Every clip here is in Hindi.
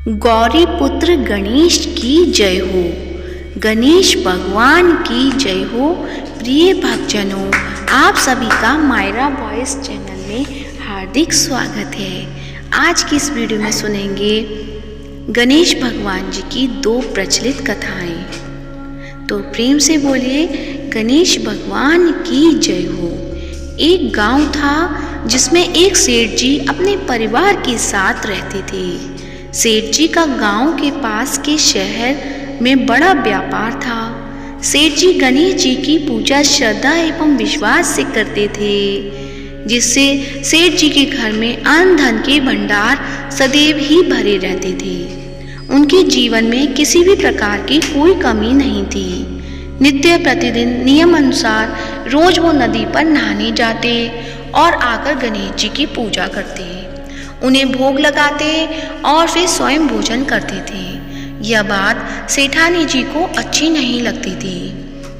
गौरी पुत्र गणेश की जय हो। गणेश भगवान की जय हो। प्रिय भक्तजनों, आप सभी का मायरा वॉइस चैनल में हार्दिक स्वागत है। आज की इस वीडियो में सुनेंगे गणेश भगवान जी की दो प्रचलित कथाएं। तो प्रेम से बोलिए गणेश भगवान की जय हो। एक गांव था जिसमें एक सेठ जी अपने परिवार के साथ रहते थे। सेठ जी का गांव के पास के शहर में बड़ा व्यापार था। सेठ जी गणेश जी की पूजा श्रद्धा एवं विश्वास से करते थे, जिससे सेठ जी के घर में अन्न धन के भंडार सदैव ही भरे रहते थे। उनके जीवन में किसी भी प्रकार की कोई कमी नहीं थी। नित्य प्रतिदिन नियम अनुसार रोज वो नदी पर नहाने जाते और आकर गणेश जी की पूजा करते, उन्हें भोग लगाते और फिर स्वयं भोजन करते थे। यह बात सेठानी जी को अच्छी नहीं लगती थी।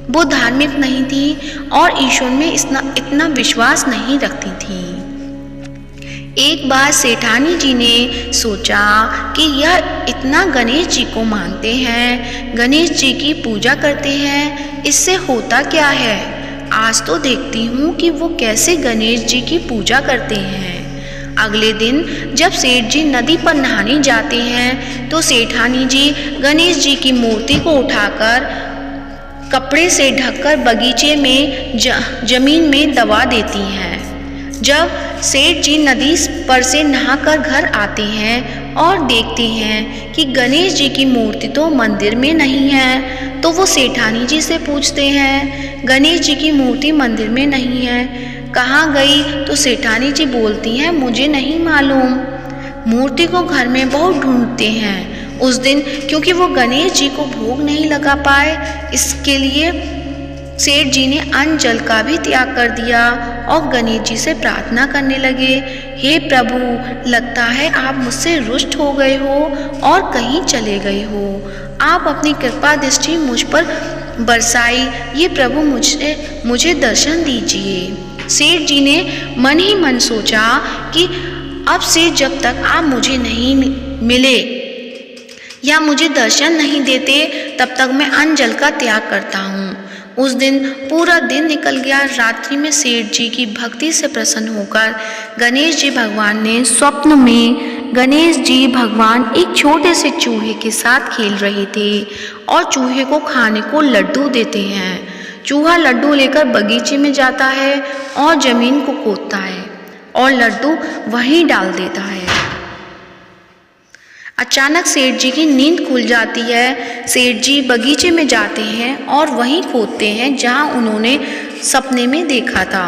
वो धार्मिक नहीं थी और ईश्वर में इतना विश्वास नहीं रखती थी। एक बार सेठानी जी ने सोचा कि यह इतना गणेश जी को मानते हैं, गणेश जी की पूजा करते हैं, इससे होता क्या है। आज तो देखती हूँ कि वो कैसे गणेश जी की पूजा करते हैं। अगले दिन जब सेठ जी नदी पर नहाने जाते हैं तो सेठानी जी गणेश जी की मूर्ति को उठाकर कपड़े से ढककर बगीचे में जमीन में दबा देती हैं। जब सेठ जी नदी पर से नहाकर घर आते हैं और देखते हैं कि गणेश जी की मूर्ति तो मंदिर में नहीं है, तो वो सेठानी जी से पूछते हैं, गणेश जी की मूर्ति मंदिर में नहीं है, कहाँ गई? तो सेठानी जी बोलती हैं, मुझे नहीं मालूम। मूर्ति को घर में बहुत ढूंढते हैं। उस दिन क्योंकि वो गणेश जी को भोग नहीं लगा पाए, इसके लिए सेठ जी ने अन्न जल का भी त्याग कर दिया और गणेश जी से प्रार्थना करने लगे, हे प्रभु, लगता है आप मुझसे रुष्ट हो गए हो और कहीं चले गए हो। आप अपनी कृपा दृष्टि मुझ पर बरसाई, ये प्रभु मुझे दर्शन दीजिए। सेठ जी ने मन ही मन सोचा कि अब से जब तक आप मुझे नहीं मिले या मुझे दर्शन नहीं देते, तब तक मैं अन्न जल का त्याग करता हूँ। उस दिन पूरा दिन निकल गया। रात्रि में सेठ जी की भक्ति से प्रसन्न होकर गणेश जी भगवान ने स्वप्न में गणेश जी भगवान एक छोटे से चूहे के साथ खेल रहे थे और चूहे को खाने को लड्डू देते हैं। चूहा लड्डू लेकर बगीचे में जाता है और जमीन को खोदता है और लड्डू वहीं डाल देता है। अचानक सेठ जी की नींद खुल जाती है। सेठ जी बगीचे में जाते हैं और वहीं खोदते हैं जहां उन्होंने सपने में देखा था,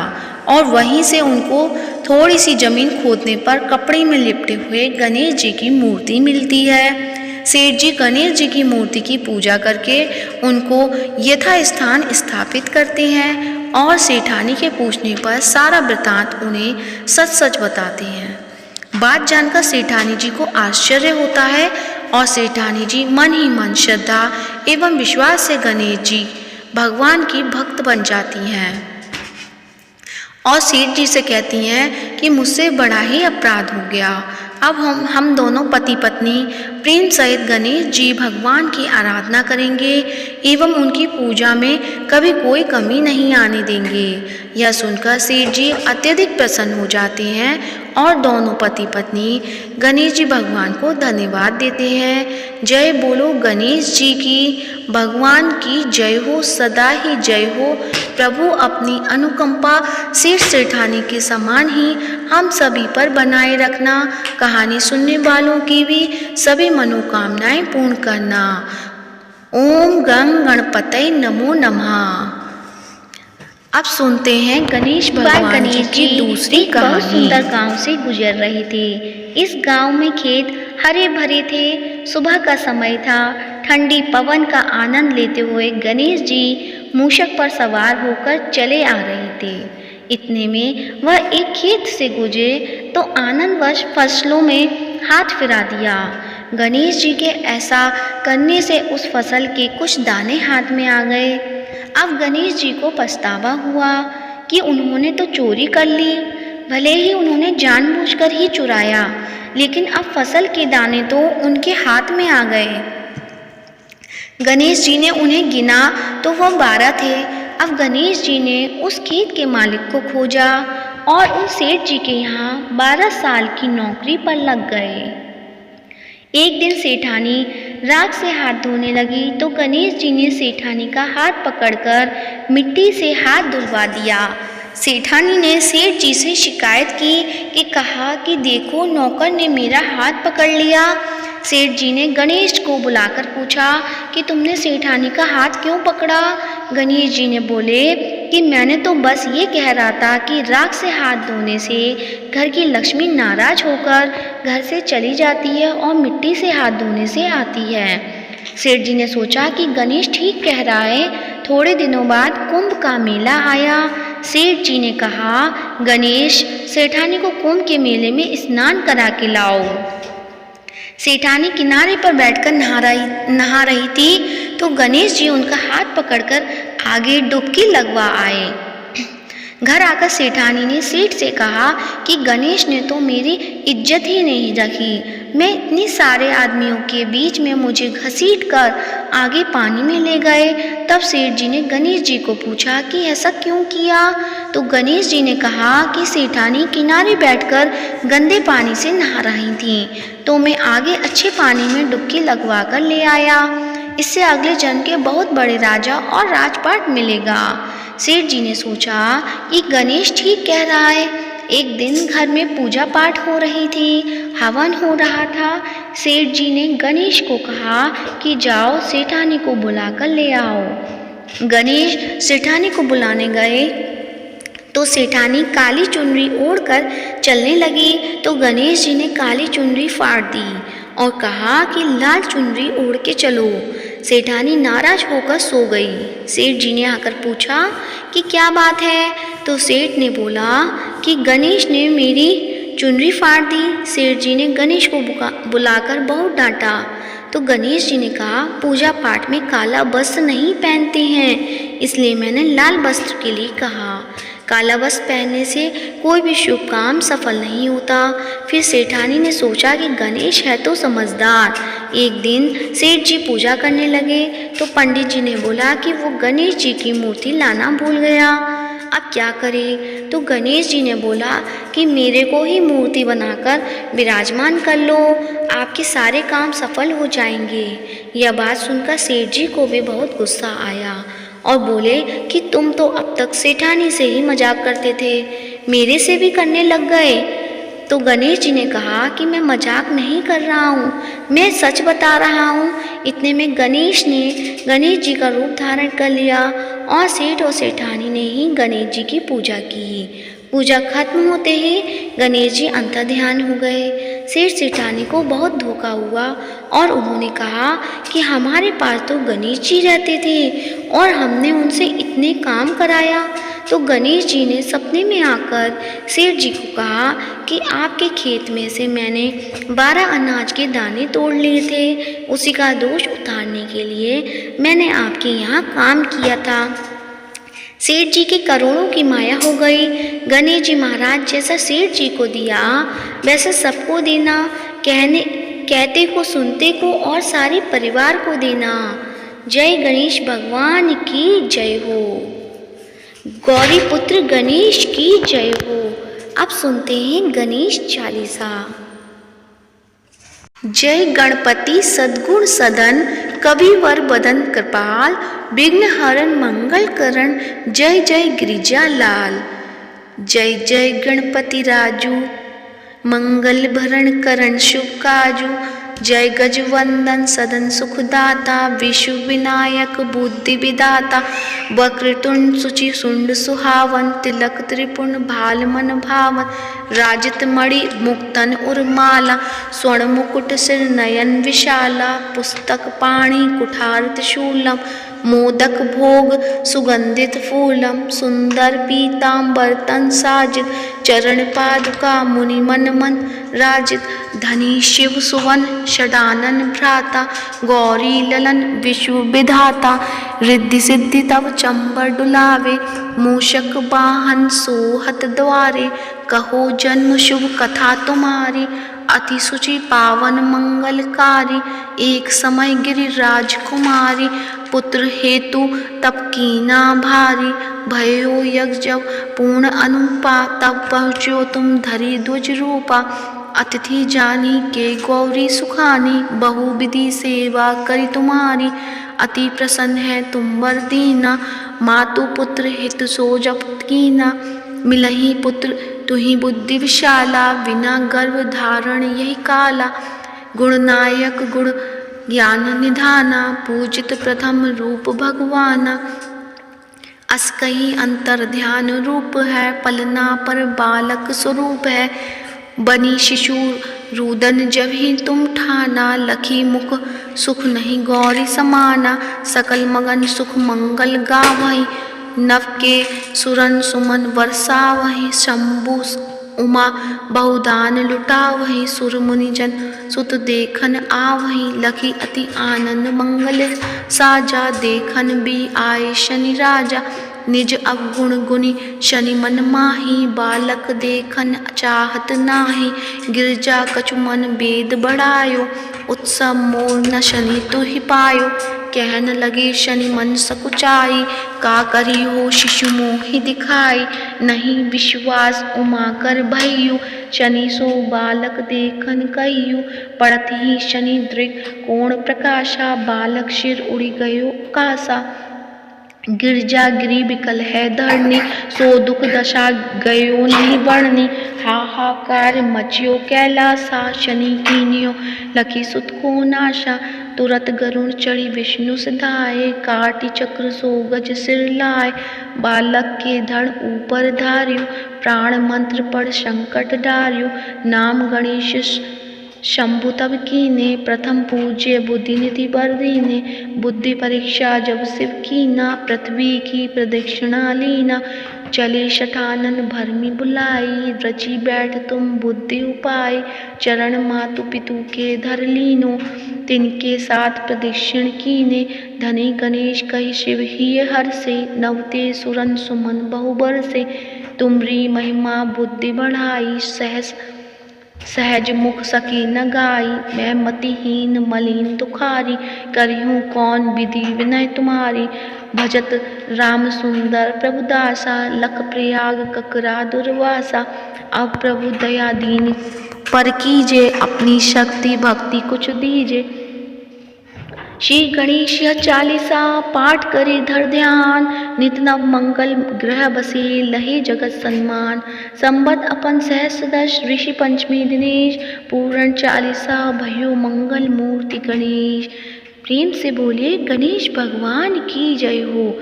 और वहीं से उनको थोड़ी सी जमीन खोदने पर कपड़े में लिपटे हुए गणेश जी की मूर्ति मिलती है। सेठ जी गणेश जी की मूर्ति की पूजा करके उनको यथास्थान स्थापित करते हैं और सेठानी के पूछने पर सारा वृतांत उन्हें सच सच बताते हैं। बात जानकर सेठानी जी को आश्चर्य होता है और सेठानी जी मन ही मन श्रद्धा एवं विश्वास से गणेश जी भगवान की भक्त बन जाती हैं और सेठ जी से कहती हैं कि मुझसे बड़ा ही अपराध हो गया। अब हम दोनों पति पत्नी प्रेम सहित गणेश जी भगवान की आराधना करेंगे एवं उनकी पूजा में कभी कोई कमी नहीं आने देंगे। यह सुनकर सेठ जी अत्यधिक प्रसन्न हो जाते हैं और दोनों पति पत्नी गणेश जी भगवान को धन्यवाद देते हैं। जय बोलो गणेश जी की, भगवान की जय हो, सदा ही जय हो। प्रभु अपनी अनुकंपा सेठ सेठानी के समान ही हम सभी पर बनाए रखना। कहानी सुनने वालों की भी सभी मनोकामनाएं पूर्ण करना। ओम गं गणपतये नमो नमः। अब सुनते हैं गणेश भगवान जी की दूसरी कहानी। बहुत सुंदर गांव से गुजर रहे थे। इस गांव में खेत हरे भरे थे। सुबह का समय था। ठंडी पवन का आनंद लेते हुए गणेश जी मूषक पर सवार होकर चले आ रहे थे। इतने में वह एक खेत से गुजरे तो आनंदवश फसलों में हाथ फिरा दिया। गणेश जी के ऐसा करने से उस फसल के कुछ दाने हाथ में आ गए। अब गणेश जी को पछतावा हुआ कि उन्होंने तो चोरी कर ली। भले ही उन्होंने जानबूझकर ही चुराया, लेकिन अब फसल के दाने तो उनके हाथ में आ गए। गणेश जी ने उन्हें गिना तो वह 12 थे। अब गणेश जी ने उस खेत के मालिक को खोजा और उन सेठ जी के यहाँ 12 साल की नौकरी पर लग गए। एक दिन सेठानी राख से हाथ धोने लगी तो गणेश जी ने सेठानी का हाथ पकड़कर मिट्टी से हाथ धुलवा दिया। सेठानी ने सेठ जी से शिकायत की कि कहा कि देखो नौकर ने मेरा हाथ पकड़ लिया। सेठ जी ने गणेश को बुलाकर पूछा कि तुमने सेठानी का हाथ क्यों पकड़ा। गणेश जी ने बोले कि मैंने तो बस ये कह रहा था कि राख से हाथ धोने से घर की लक्ष्मी नाराज होकर घर से चली जाती है और मिट्टी से हाथ धोने से आती है। सेठ जी ने सोचा कि गणेश ठीक कह रहा है। थोड़े दिनों बाद कुंभ का मेला आया। सेठ जी ने कहा, गणेश सेठानी को कुंभ के मेले में स्नान करा के लाओ। सेठानी किनारे पर बैठकर नहा रही थी तो गणेश जी उनका हाथ पकड़कर आगे डुबकी लगवा आए। घर आकर सेठानी ने सेठ से कहा कि गणेश ने तो मेरी इज्जत ही नहीं रखी। मैं इतने सारे आदमियों के बीच में मुझे घसीट कर आगे पानी में ले गए। तब सेठ जी ने गणेश जी को पूछा कि ऐसा क्यों किया। तो गणेश जी ने कहा कि सेठानी किनारे बैठकर गंदे पानी से नहा रही थी तो मैं आगे अच्छे पानी में डुबकी लगवा कर ले आया। इससे अगले जन्म के बहुत बड़े राजा और राजपाट मिलेगा। सेठ जी ने सोचा कि गणेश ठीक कह रहा है। एक दिन घर में पूजा पाठ हो रही थी, हवन हो रहा था। सेठ जी ने गणेश को कहा कि जाओ सेठानी को बुलाकर ले आओ। गणेश सेठानी को बुलाने गए तो सेठानी काली चुनरी ओढ़कर चलने लगी तो गणेश जी ने काली चुनरी फाड़ दी और कहा कि लाल चुनरी ओढ़ के चलो। सेठानी नाराज होकर सो गई। सेठ जी ने आकर पूछा कि क्या बात है। तो सेठ ने बोला कि गणेश ने मेरी चुनरी फाड़ दी। सेठ जी ने गणेश को बुलाकर बहुत डांटा तो गणेश जी ने कहा, पूजा पाठ में काला वस्त्र नहीं पहनते हैं, इसलिए मैंने लाल वस्त्र के लिए कहा। काला वस्त्र पहनने से कोई भी शुभ काम सफल नहीं होता। फिर सेठानी ने सोचा कि गणेश है तो समझदार। एक दिन सेठ जी पूजा करने लगे तो पंडित जी ने बोला कि वो गणेश जी की मूर्ति लाना भूल गया। अब क्या करे। तो गणेश जी ने बोला कि मेरे को ही मूर्ति बनाकर विराजमान कर लो, आपके सारे काम सफल हो जाएंगे। यह बात सुनकर सेठ जी को भी बहुत गुस्सा आया और बोले कि तुम तो अब तक सेठानी से ही मजाक करते थे, मेरे से भी करने लग गए। तो गणेश जी ने कहा कि मैं मजाक नहीं कर रहा हूँ, मैं सच बता रहा हूँ। इतने में गणेश ने गणेश जी का रूप धारण कर लिया और सेठ और सेठानी ने ही गणेश जी की पूजा की। पूजा खत्म होते ही गणेश जी अंतर्ध्यान हो गए। सेठ सेठानी को बहुत धोखा हुआ और उन्होंने कहा कि हमारे पास तो गणेश जी रहते थे और हमने उनसे इतने काम कराया। तो गणेश जी ने सपने में आकर सेठ जी को कहा कि आपके खेत में से मैंने 12 अनाज के दाने तोड़ लिए थे, उसी का दोष उतारने के लिए मैंने आपके यहाँ काम किया था। सेठ जी की करोड़ों की माया हो गई। गणेश जी महाराज जैसा सेठ जी को दिया वैसा सबको देना, कहते को सुनते को और सारे परिवार को देना। जय गणेश भगवान की जय हो, गौरी पुत्र गणेश की जय हो। अब सुनते हैं गणेश चालीसा। जय गणपति सद्गुण सदन, कविवर बदन कृपाल, विघ्न हरण मंगल करण, जय जय गिरिजा लाल। जय जय गणपति राजू, मंगल भरण करण शुभ काजू। जय गजवंदन सदन सुखदाता, विश्व विनायक बुद्धि विदाता। वक्रतुंड सुचि सुंड सुहावन, तिलक त्रिपुण भाल मन भावन। राजित मणि मुक्तन उर्माला, स्वर्ण मुकुट सिर नयन विशाला। पुस्तक पाणि कुठार त्रिशूलम, मोदक भोग सुगंधित फूलम सुंदर पीतांबर तन साजित चरण पादुका मुनि मन मन राजित धनी शिव सुवन षडानन भ्राता गौरी ललन विश्व विधाता रिद्धि सिद्धि तब चंबर डुलावे मूषक वाहन सोहत द्वारे कहो जन्म शुभ कथा तुम्हारी अति सुचि पावन मंगलकारी एक समय गिरिराज कुमारी पुत्र हेतु तप कीना भारी भयो यज्ञ जब पूर्ण अनुपा तब पहुँचो तुम धरी ध्वज रूपा अतिथि जानी के गौरी सुखानी बहु विधि सेवा करी तुम्हारी अति प्रसन्न है तुम वर दीना मातु पुत्र हित सो जप कीना मिलही पुत्र तुही बुद्धि विशाला बिना गर्भ धारण यही काला गुणनायक गुण ज्ञान निधाना पूजित प्रथम रूप भगवाना अस कहीं अंतर ध्यान रूप है पलना पर बालक स्वरूप है बनी शिशु रुदन जब ही तुम ठाना लखी मुख सुख नहीं गौरी समाना सकल मगन सुख मंगल गावही नव के सुरन सुमन वर्षा वही शंभु उमा बहुदान लुटा वही सुर मुनिजन सुत देखन आवही लखी अति आनंद मंगल साजा देखन भी आए शनि राजा निज अवगुण गुणी शनि मन माही बालक देखन चाहत नाही गिरजा कछु मन वेद बढ़ायो उत्सव मोर न शनि तो ही पायो कहन लगे शनि मन सकुचाई का करी हो शिशु मोहि दिखाई नहीं विश्वास उमा कर भयु शनि सो बालक देखन कहियु पड़त ही शनि दृग कोण प्रकाशा बालक सिर उड़ी गयो कासा गिरजा गिरी विकल है धरनी सो दुख दशा गयो नहीं वर्णनी हाहाकार मचियो कैलासा शनि कीनियो लखी सुत को नाशा तुरत गरुण चढ़ी विष्णु सिधाए काटी चक्र सो गज सिर लाए बालक के धड़ ऊपर धार्यो प्राण मंत्र पढ़ संकट डार्यो नाम गणेश शंभु तब कीने प्रथम पूज्य बुद्धि निधि बर दीने बुद्धि परीक्षा जब शिव कीना पृथ्वी की प्रदक्षिणा लीना चले शठानन भरमी बुलाई रची बैठ तुम बुद्धि उपाय चरण मातु पितु के धर लीनो तिनके साथ प्रदक्षिण कीने धनी गणेश कही शिव ही हर से नवते सुरन सुमन बहुबर से तुमरी महिमा बुद्धि बढ़ाई सहज मुख सकी न गाई मैं मतिहीन मलिन तुखारी करिहूँ कौन विधि विनय तुम्हारी भजत राम सुंदर प्रभुदासा लख प्रयाग ककरा दुर्वासा अब प्रभु दया दीन पर कीजे अपनी शक्ति भक्ति कुछ दीजे श्री गणेश चालीसा पाठ करे धर ध्यान नित नव मंगल ग्रह बसे लहे जगत सम्मान संबत अपन सहस्रदश ऋषि पंचमी दिनेश पूर्ण चालीसा भयो मंगल मूर्ति गणेश प्रेम से बोलिए गणेश भगवान की जय हो।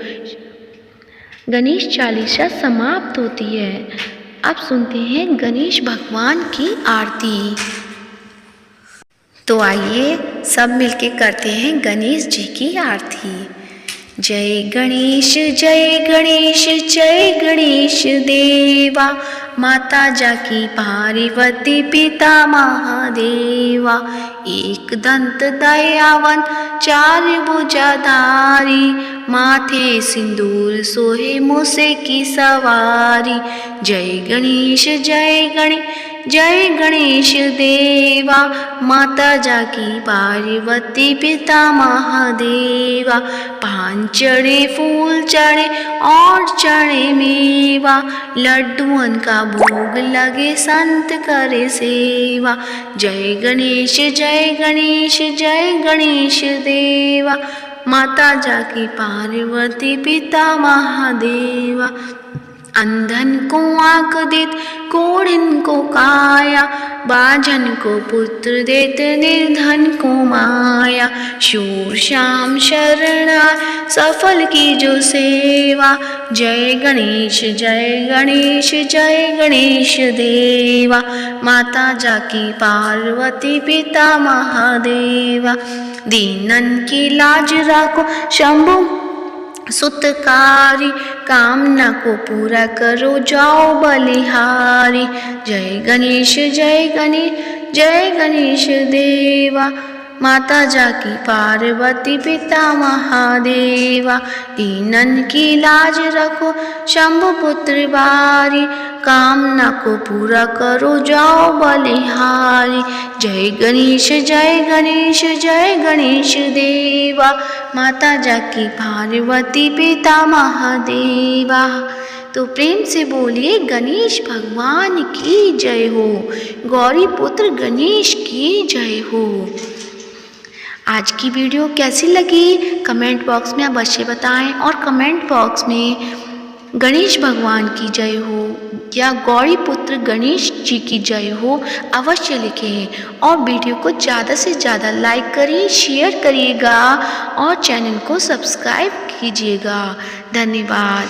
गणेश चालीसा समाप्त होती है। अब सुनते हैं गणेश भगवान की आरती। तो आइए सब मिलके करते हैं गणेश जी की आरती। जय गणेश जय गणेश देवा माता जाकी पार्वती पिता महादेवा एक दंत दयावन चार भुजाधारी माथे सिंदूर सोहे मूसे की सवारी जय गणेश देवा माता जाकी पार्वती पिता महादेवा पान चढ़े फूल चढ़े और चढ़े मेवा लड्डुअन का भोग लगे संत करे सेवा जय गणेश देवा माता जाकी पार्वती पिता महादेवा अंधन को आँख देत कोढ़िन को काया बाझन को पुत्र देत निर्धन को माया शूर श्याम शरणा सफल की जो सेवा जय गणेश देवा माता जाकी पार्वती पिता महादेवा दीनन की लाज राखो शंभु सुतकारी, कामना को पूरा करो जाओ बलिहारी। जय गणेश जय गणेश जय गणेश देवा, माता जाकी पार्वती पिता महादेवा। दीनन की लाज रखो शंभु पुत्र बारी, कामना को पूरा करो जाओ बलिहारी। जय गणेश जय गणेश जय गणेश देवा, माता जाकी पार्वती पिता महादेवा। तो प्रेम से बोलिए गणेश भगवान की जय हो, गौरी पुत्र गणेश की जय हो। आज की वीडियो कैसी लगी कमेंट बॉक्स में अवश्य बताएं, और कमेंट बॉक्स में गणेश भगवान की जय हो या गौरी पुत्र गणेश जी की जय हो अवश्य लिखें। और वीडियो को ज़्यादा से ज़्यादा लाइक करिए, शेयर करिएगा और चैनल को सब्सक्राइब कीजिएगा। धन्यवाद।